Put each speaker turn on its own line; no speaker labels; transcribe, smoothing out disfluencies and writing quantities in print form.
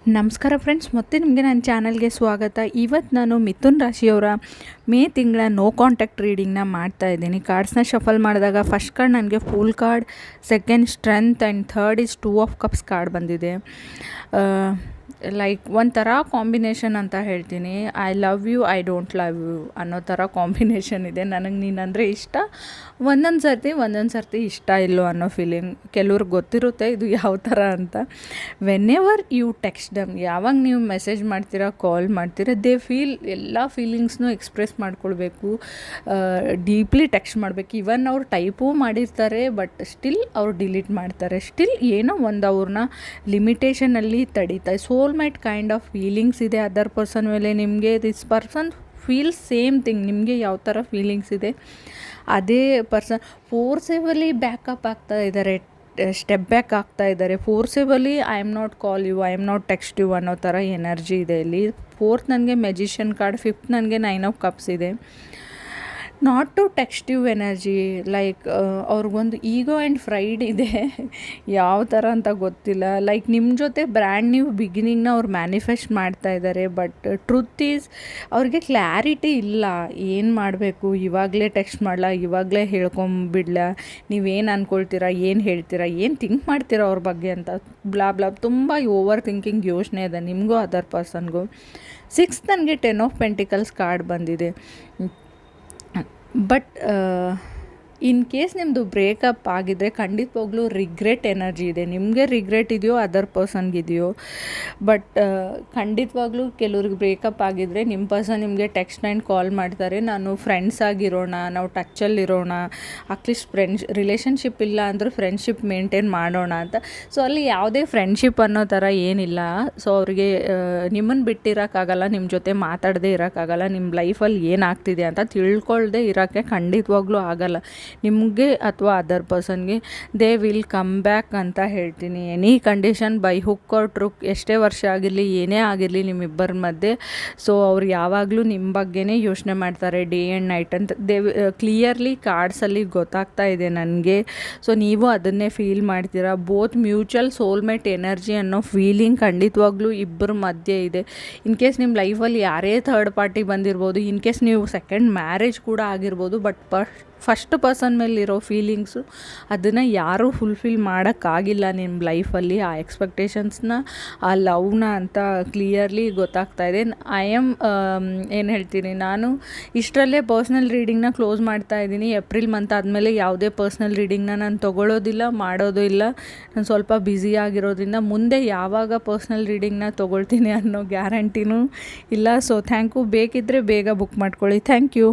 ನಮಸ್ಕಾರ ಫ್ರೆಂಡ್ಸ್, ಮತ್ತೆ ನಿಮಗೆ ನನ್ನ ಚಾನಲ್ಗೆ ಸ್ವಾಗತ. ಇವತ್ತು ನಾನು ಮಿಥುನ್ ರಾಶಿಯವರ ಮೇ ತಿಂಗಳ ನೋ ಕಾಂಟ್ಯಾಕ್ಟ್ ರೀಡಿಂಗ್ನ ಮಾಡ್ತಾಯಿದ್ದೀನಿ. ಕಾರ್ಡ್ಸ್ನ ಶಫಲ್ ಮಾಡಿದಾಗ ಫಸ್ಟ್ ಕಾರ್ಡ್ ನನಗೆ fool card, second strength and third is 2 of cups card ಬಂದಿದೆ. ಲೈಕ್ ಒಂಥರ ಕಾಂಬಿನೇಷನ್ ಅಂತ ಹೇಳ್ತೀನಿ. I love you, I don't love you ಅನ್ನೋ ಥರ ಕಾಂಬಿನೇಷನ್ ಇದೆ. ನನಗೆ ನೀನಂದರೆ ಇಷ್ಟ, ಒಂದೊಂದು ಸರ್ತಿ ಇಷ್ಟ ಇಲ್ಲೋ ಅನ್ನೋ ಫೀಲಿಂಗ್. ಕೆಲವ್ರಿಗೆ ಗೊತ್ತಿರುತ್ತೆ ಇದು ಯಾವ ಥರ ಅಂತ. ವೆನ್ ಎವರ್ ಯು ಟೆಕ್ಸ್ಟ್ ದಮ್, ಯಾವಾಗ ನೀವು ಮೆಸೇಜ್ ಮಾಡ್ತೀರಾ, ಕಾಲ್ ಮಾಡ್ತೀರಾ, ದೇ ಫೀಲ್ ಎಲ್ಲ ಫೀಲಿಂಗ್ಸ್ನೂ ಎಕ್ಸ್ಪ್ರೆಸ್ ಮಾಡ್ಕೊಳ್ಬೇಕು, ಡೀಪ್ಲಿ ಟೆಕ್ಸ್ಟ್ ಮಾಡಬೇಕು. ಇವನ್ ಅವ್ರು ಟೈಪೂ ಮಾಡಿರ್ತಾರೆ, ಬಟ್ ಸ್ಟಿಲ್ ಅವ್ರು ಡಿಲೀಟ್ ಮಾಡ್ತಾರೆ. ಸ್ಟಿಲ್ ಏನೋ ಒಂದು ಅವ್ರನ್ನ ಲಿಮಿಟೇಷನಲ್ಲಿ ತಡೀತಾ. ಸೋಲ್ಮೇಟ್ ಕೈಂಡ್ ಆಫ್ ಫೀಲಿಂಗ್ಸ್ ಇದೆ ಅದರ್ ಪರ್ಸನ್ ಮೇಲೆ ನಿಮಗೆ. This person feel same thing. ನಿಮಗೆ ಯಾವ ಥರ ಫೀಲಿಂಗ್ಸ್ ಇದೆ ಅದೇ ಪರ್ಸನ್ ಫೋರ್ಸೇಬಲಿ ಬ್ಯಾಕಪ್ ಆಗ್ತಾ ಇದ್ದಾರೆ, ಸ್ಟೆಪ್ ಬ್ಯಾಕ್ ಆಗ್ತಾ ಇದ್ದಾರೆ. Forcibly I am not call you, I am not text you ಅನ್ನೋ ಥರ ಎನರ್ಜಿ ಇದೆ ಇಲ್ಲಿ. ಫೋರ್ತ್ ನನಗೆ ಮೆಜಿಷಿಯನ್ ಕಾರ್ಡ್, ಫಿಫ್ತ್ ನನಗೆ 9 ಆಫ್ ಕಪ್ಸ್ ಇದೆ. Not to text you energy. Like ಅವ್ರಿಗೊಂದು ಈಗೋ ಆ್ಯಂಡ್ ಫ್ರೈಡ್ ಇದೆ, ಯಾವ ಥರ ಅಂತ ಗೊತ್ತಿಲ್ಲ. ಲೈಕ್ ನಿಮ್ಮ ಜೊತೆ ಬ್ರ್ಯಾಂಡ್ ನ್ಯೂ ಬಿಗಿನಿಂಗ್ನ ಅವ್ರು ಮ್ಯಾನಿಫೆಸ್ಟ್ ಮಾಡ್ತಾ ಇದ್ದಾರೆ. ಬಟ್ ಟ್ರುತ್ ಈಸ್ ಅವ್ರಿಗೆ ಕ್ಲಾರಿಟಿ ಇಲ್ಲ. ಏನು ಮಾಡಬೇಕು, ಇವಾಗಲೇ ಟೆಕ್ಸ್ಟ್ ಮಾಡಲ, ಇವಾಗಲೇ ಹೇಳ್ಕೊಂಬಿಡ್ಲ, ನೀವೇನು ಅಂದ್ಕೊಳ್ತೀರಾ, ಏನು ಹೇಳ್ತೀರಾ, ಏನು ಥಿಂಕ್ ಮಾಡ್ತೀರಾ ಅವ್ರ ಬಗ್ಗೆ ಅಂತ ಬ್ಲಾ ತುಂಬ ಓವರ್ ಥಿಂಕಿಂಗ್ ಯೋಚನೆ ಇದೆ ನಿಮಗೂ ಅದರ್ ಪರ್ಸನ್ಗೂ. 6 ನನಗೆ 10 ಆಫ್ ಪೆಂಟಿಕಲ್ಸ್ ಕಾರ್ಡ್ ಬಂದಿದೆ. ಬಟ್ ಇನ್ ಕೇಸ್ ನಿಮ್ಮದು ಬ್ರೇಕಪ್ ಆಗಿದ್ದರೆ ಖಂಡಿತವಾಗ್ಲೂ ರಿಗ್ರೆಟ್ ಎನರ್ಜಿ ಇದೆ. ನಿಮಗೆ ರಿಗ್ರೆಟ್ ಇದೆಯೋ ಅದರ್ ಪರ್ಸನ್ಗಿದೆಯೋ, ಬಟ್ ಖಂಡಿತವಾಗ್ಲೂ ಕೆಲವ್ರಿಗೆ ಬ್ರೇಕಪ್ ಆಗಿದ್ದರೆ ನಿಮ್ಮ ಪರ್ಸನ್ ನಿಮಗೆ ಟೆಕ್ಸ್ಟ್ ಆ್ಯಂಡ್ ಕಾಲ್ ಮಾಡ್ತಾರೆ, ನಾನು ಫ್ರೆಂಡ್ಸ್ ಆಗಿರೋಣ, ನಾವು ಟಚ್ಚಲ್ಲಿರೋಣ, ಅಟ್ಲೀಸ್ಟ್ ರಿಲೇಷನ್ಶಿಪ್ ಇಲ್ಲ ಅಂದರೂ ಫ್ರೆಂಡ್ಶಿಪ್ ಮೇಂಟೈನ್ ಮಾಡೋಣ ಅಂತ. ಸೊ ಅಲ್ಲಿ ಯಾವುದೇ ಫ್ರೆಂಡ್ಶಿಪ್ ಅನ್ನೋ ಥರ ಏನಿಲ್ಲ. ಸೊ ಅವ್ರಿಗೆ ನಿಮ್ಮನ್ನು ಬಿಟ್ಟಿರೋಕ್ಕಾಗಲ್ಲ, ನಿಮ್ಮ ಜೊತೆ ಮಾತಾಡದೇ ಇರೋಕ್ಕಾಗಲ್ಲ, ನಿಮ್ಮ ಲೈಫಲ್ಲಿ ಏನಾಗ್ತಿದೆ ಅಂತ ತಿಳ್ಕೊಳ್ದೆ ಇರೋಕ್ಕೆ ಖಂಡಿತವಾಗ್ಲೂ ಆಗಲ್ಲ ನಿಮಗೆ ಅಥವಾ ಅದರ್ ಪರ್ಸನ್ಗೆ. ದೇ ವಿಲ್ ಕಮ್ ಬ್ಯಾಕ್ ಅಂತ ಹೇಳ್ತೀನಿ. Any condition, by hook or crook, ಎಷ್ಟೇ ವರ್ಷ ಆಗಿರಲಿ, ಏನೇ ಆಗಿರಲಿ ನಿಮ್ಮಿಬ್ಬರ ಮಧ್ಯೆ. ಸೊ ಅವ್ರು ಯಾವಾಗಲೂ ನಿಮ್ಮ ಬಗ್ಗೆನೇ ಯೋಚನೆ ಮಾಡ್ತಾರೆ ಡೇ ಆ್ಯಂಡ್ ನೈಟ್ ಅಂತ ಕ್ಲಿಯರ್ಲಿ ಕಾರ್ಡ್ಸಲ್ಲಿ ಗೊತ್ತಾಗ್ತಾ ಇದೆ ನನಗೆ. ಸೊ ನೀವು ಅದನ್ನೇ ಫೀಲ್ ಮಾಡ್ತೀರಾ. ಬೋತ್ ಮ್ಯೂಚುವಲ್ ಸೋಲ್ಮೇಟ್ ಎನರ್ಜಿ ಅನ್ನೋ ಫೀಲಿಂಗ್ ಖಂಡಿತವಾಗ್ಲೂ ಇಬ್ಬರ ಮಧ್ಯೆ ಇದೆ. ಇನ್ ಕೇಸ್ ನಿಮ್ಮ ಲೈಫಲ್ಲಿ ಯಾರೇ ಥರ್ಡ್ ಪಾರ್ಟಿ ಬಂದಿರ್ಬೋದು, ಇನ್ ಕೇಸ್ ನೀವು ಸೆಕೆಂಡ್ ಮ್ಯಾರೇಜ್ ಕೂಡ ಆಗಿರ್ಬೋದು, ಬಟ್ ಫಸ್ಟ್ ಪರ್ಸನ್ ಮೇಲಿರೋ ಫೀಲಿಂಗ್ಸು ಅದನ್ನು ಯಾರೂ ಫುಲ್ಫಿಲ್ ಮಾಡೋಕ್ಕಾಗಿಲ್ಲ ನಿಮ್ಮ ಲೈಫಲ್ಲಿ. ಆ ಎಕ್ಸ್ಪೆಕ್ಟೇಷನ್ಸ್ನ, ಆ ಲವ್ನ ಅಂತ ಕ್ಲಿಯರ್ಲಿ ಗೊತ್ತಾಗ್ತಾ ಇದೆ. ಏನು ಹೇಳ್ತೀನಿ, ನಾನು ಇಷ್ಟರಲ್ಲೇ ಪರ್ಸ್ನಲ್ ರೀಡಿಂಗ್ನ ಕ್ಲೋಸ್ ಮಾಡ್ತಾ ಇದ್ದೀನಿ. ಏಪ್ರಿಲ್ ಮಂತ್ ಆದಮೇಲೆ ಯಾವುದೇ ಪರ್ಸ್ನಲ್ ರೀಡಿಂಗ್ನ ನಾನು ತೊಗೊಳ್ಳೋದಿಲ್ಲ, ಮಾಡೋದು ಇಲ್ಲ. ನಾನು ಸ್ವಲ್ಪ ಬ್ಯುಸಿ ಆಗಿರೋದ್ರಿಂದ ಮುಂದೆ ಯಾವಾಗ ಪರ್ಸ್ನಲ್ ರೀಡಿಂಗ್ನ ತೊಗೊಳ್ತೀನಿ ಅನ್ನೋ ಗ್ಯಾರಂಟಿನೂ ಇಲ್ಲ. So thank you. ಬೇಕಿದ್ದರೆ ಬೇಗ ಬುಕ್ ಮಾಡ್ಕೊಳ್ಳಿ. Thank you.